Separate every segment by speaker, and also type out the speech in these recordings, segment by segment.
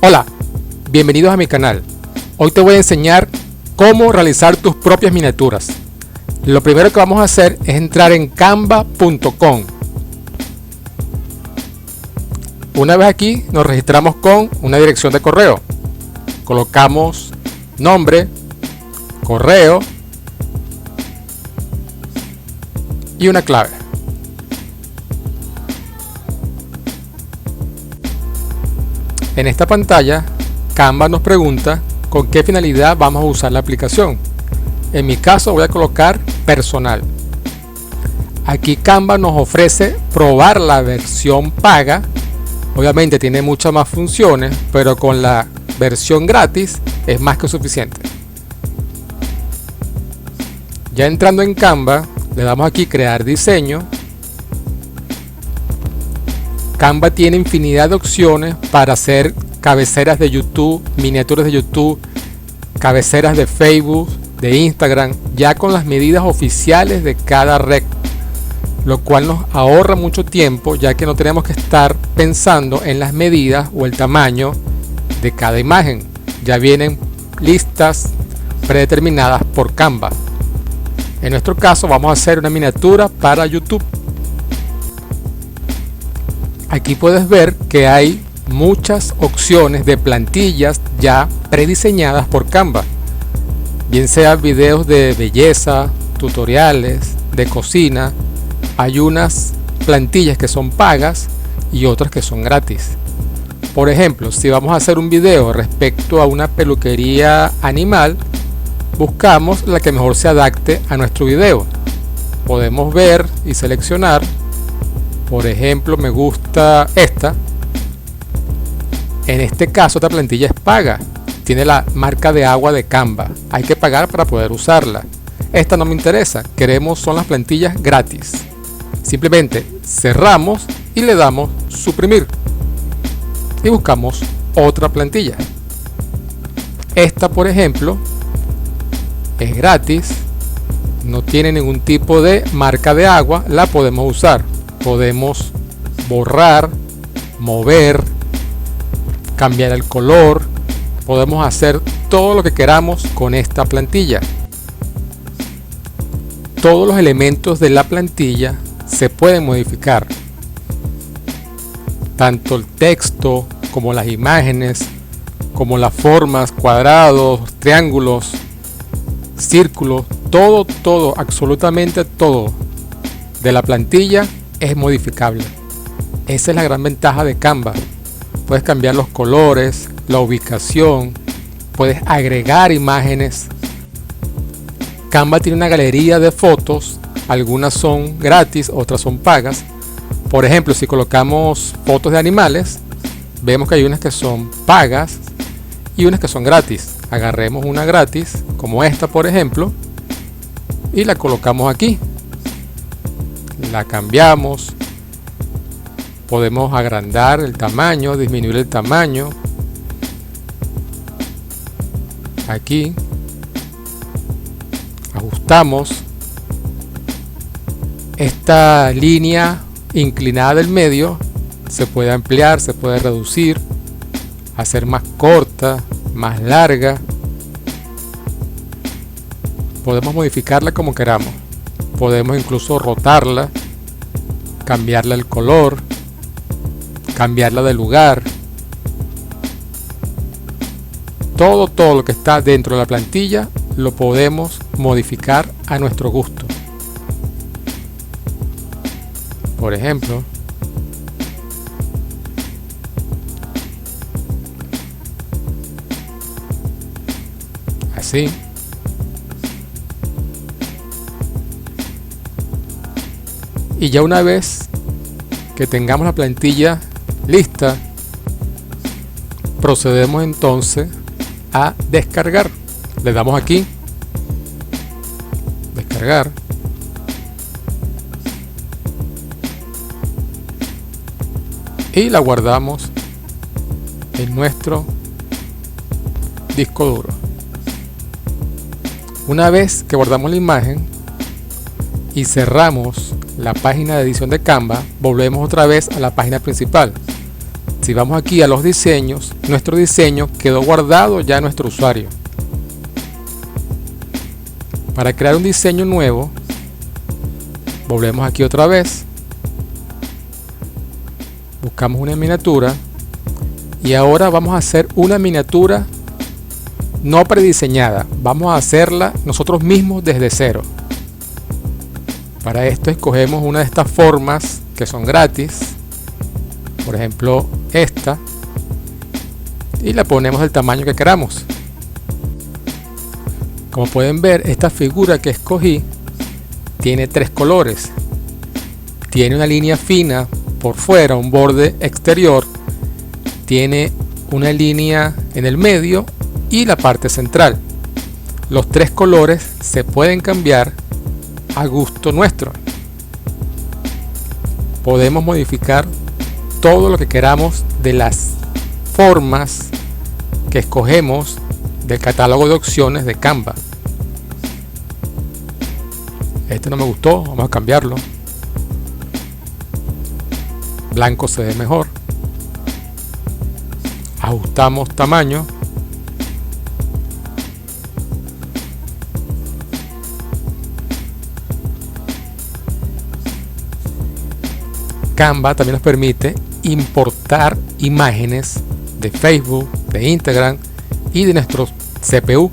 Speaker 1: Hola, bienvenidos a mi canal. Hoy te voy a enseñar cómo realizar tus propias miniaturas. Lo primero que vamos a hacer es entrar en canva.com. Una vez aquí nos registramos con una dirección de correo. Colocamos nombre, correo y una clave. En esta pantalla, Canva nos pregunta con qué finalidad vamos a usar la aplicación. En mi caso voy a colocar personal. Aquí Canva nos ofrece probar la versión paga. Obviamente tiene muchas más funciones, pero con la versión gratis es más que suficiente. Ya entrando en Canva, le damos aquí crear diseño. Canva tiene infinidad de opciones para hacer cabeceras de YouTube, miniaturas de YouTube, cabeceras de Facebook, de Instagram, ya con las medidas oficiales de cada red, lo cual nos ahorra mucho tiempo, ya que no tenemos que estar pensando en las medidas o el tamaño de cada imagen. Ya vienen listas predeterminadas por Canva. En nuestro caso vamos a hacer una miniatura para YouTube. Aquí puedes ver que hay muchas opciones de plantillas ya prediseñadas por Canva, bien sea videos de belleza, tutoriales, de cocina. Hay unas plantillas que son pagas y otras que son gratis. Por ejemplo, si vamos a hacer un video respecto a una peluquería animal, buscamos la que mejor se adapte a nuestro video. Podemos ver y seleccionar. Por ejemplo, me gusta esta. En este caso, esta plantilla es paga. Tiene la marca de agua de Canva. Hay que pagar para poder usarla. Esta no me interesa. Son las plantillas gratis. Simplemente cerramos y le damos suprimir. Y buscamos otra plantilla. Esta, por ejemplo, es gratis. No tiene ningún tipo de marca de agua. La podemos usar. Podemos borrar, mover, cambiar el color. Podemos hacer todo lo que queramos con esta plantilla. Todos los elementos de la plantilla se pueden modificar. Tanto el texto como las imágenes, como las formas, cuadrados, triángulos, círculos, todo, absolutamente todo de la plantilla es modificable. Esa es la gran ventaja de Canva. Puedes cambiar los colores, la ubicación, puedes agregar imágenes. Canva tiene una galería de fotos, algunas son gratis, otras son pagas. Por ejemplo, si colocamos fotos de animales, vemos que hay unas que son pagas y unas que son gratis. Agarremos una gratis, como esta por ejemplo, y la colocamos aquí. La cambiamos. Podemos agrandar el tamaño, disminuir el tamaño. Aquí ajustamos. Esta línea inclinada del medio se puede ampliar, se puede reducir, hacer más corta, más larga. Podemos modificarla como queramos. Podemos incluso rotarla, cambiarle el color, cambiarla de lugar. Todo lo que está dentro de la plantilla lo podemos modificar a nuestro gusto. Por ejemplo, así. Y ya una vez que tengamos la plantilla lista, procedemos entonces a descargar. Le damos aquí, descargar. Y la guardamos en nuestro disco duro. Una vez que guardamos la imagen y cerramos la página de edición de Canva, volvemos otra vez a la página principal. Si vamos aquí a los diseños, nuestro diseño quedó guardado ya en nuestro usuario. Para crear un diseño nuevo, volvemos aquí otra vez, buscamos una miniatura y ahora vamos a hacer una miniatura no prediseñada, vamos a hacerla nosotros mismos desde cero. Para esto escogemos una de estas formas que son gratis, por ejemplo esta, y la ponemos del tamaño que queramos. Como pueden ver, esta figura que escogí tiene tres colores. Tiene una línea fina por fuera, un borde exterior, tiene una línea en el medio y la parte central. Los tres colores se pueden cambiar a gusto nuestro. Podemos modificar todo lo que queramos de las formas que escogemos del catálogo de opciones de Canva. Este no me gustó, vamos a cambiarlo. Blanco se ve mejor. Ajustamos tamaño. Canva también nos permite importar imágenes de Facebook, de Instagram y de nuestro CPU.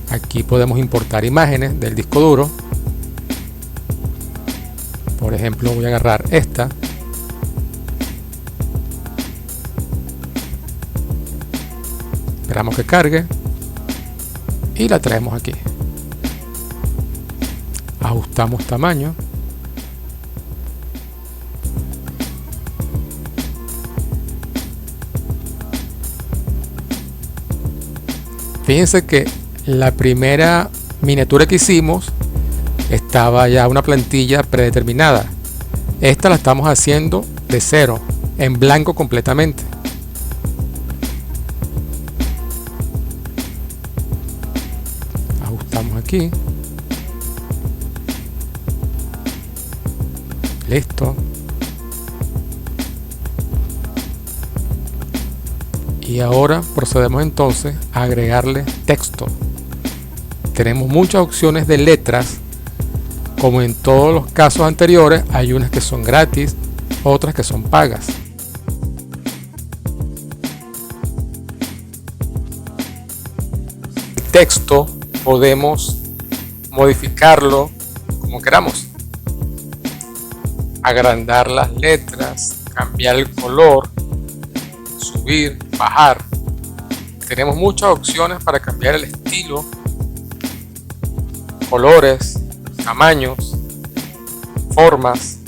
Speaker 1: Aquí podemos importar imágenes del disco duro. Por ejemplo, voy a agarrar esta. Esperamos que cargue y la traemos aquí. Ajustamos tamaño. Fíjense que la primera miniatura que hicimos estaba ya una plantilla predeterminada. Esta la estamos haciendo de cero, en blanco completamente. Ajustamos aquí. Listo. Y ahora procedemos entonces a agregarle texto. Tenemos muchas opciones de letras. Como en todos los casos anteriores, hay unas que son gratis, otras que son pagas. El texto podemos modificarlo como queramos. Agrandar las letras, cambiar el color, subir, bajar. Tenemos muchas opciones para cambiar el estilo, colores, tamaños, formas.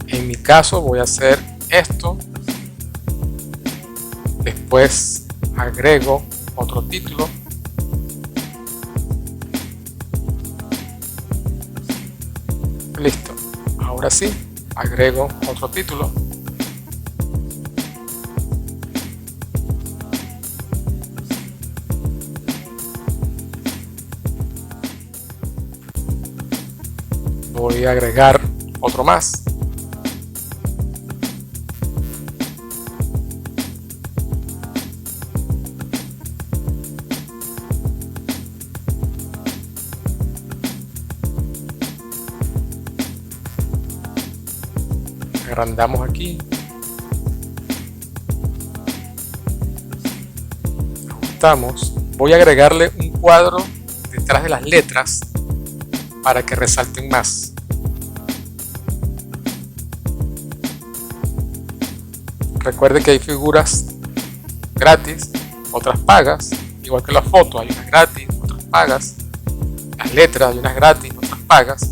Speaker 1: En mi caso voy a hacer esto. Después agrego otro título. Listo. Ahora sí, agrego otro título. Voy a agregar otro más. Agrandamos aquí. Ajustamos. Voy a agregarle un cuadro detrás de las letras para que resalten más. Recuerde que hay figuras gratis, otras pagas, igual que las fotos, hay unas gratis, otras pagas. Las letras, hay unas gratis, otras pagas.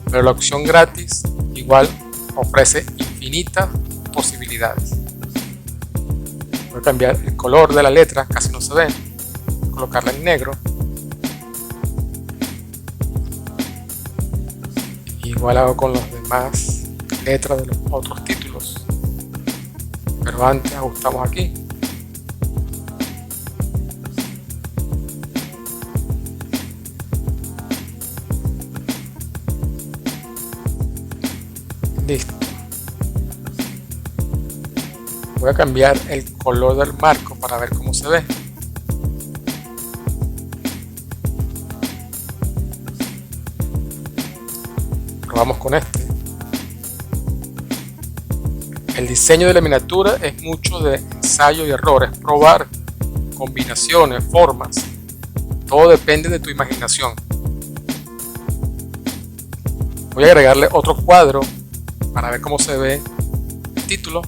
Speaker 1: Pero la opción gratis igual ofrece infinitas posibilidades. Voy a cambiar el color de la letra, casi no se ve, colocarla en negro. Igual hago con las demás letras de los otros títulos. Pero antes ajustamos aquí. Listo. Voy a cambiar el color del marco para ver cómo se ve. Probamos con este. El diseño de la miniatura es mucho de ensayo y error, es probar combinaciones, formas. Todo depende de tu imaginación. Voy a agregarle otro cuadro para ver cómo se ve el título.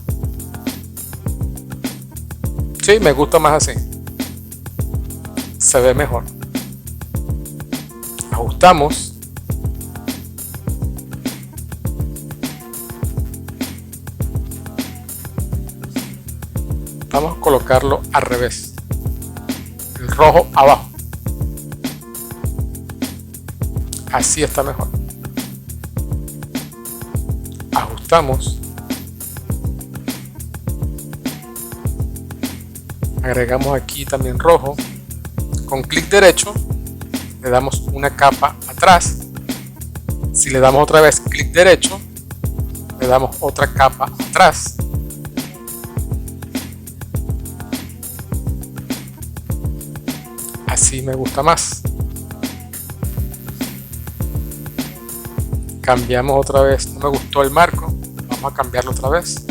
Speaker 1: Sí, me gusta más así. Se ve mejor. Ajustamos. Vamos a colocarlo al revés. El rojo abajo. Así está mejor. Ajustamos. Agregamos aquí también rojo. Con clic derecho le damos una capa atrás. Si le damos otra vez clic derecho, le damos otra capa atrás. Así me gusta más. Cambiamos otra vez. No me gustó el marco. Vamos a cambiarlo otra vez.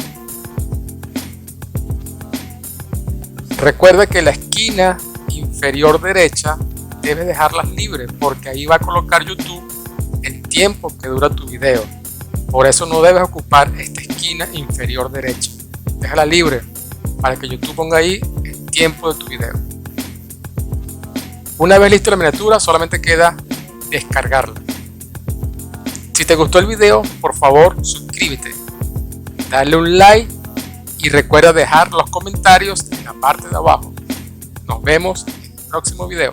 Speaker 1: Recuerda que la esquina inferior derecha debes dejarlas libres porque ahí va a colocar YouTube el tiempo que dura tu video. Por eso no debes ocupar esta esquina inferior derecha. Déjala libre para que YouTube ponga ahí el tiempo de tu video. Una vez listo la miniatura, solamente queda descargarla. Si te gustó el video, por favor suscríbete, dale un like y recuerda dejar los comentarios en la parte de abajo. Nos vemos en el próximo video.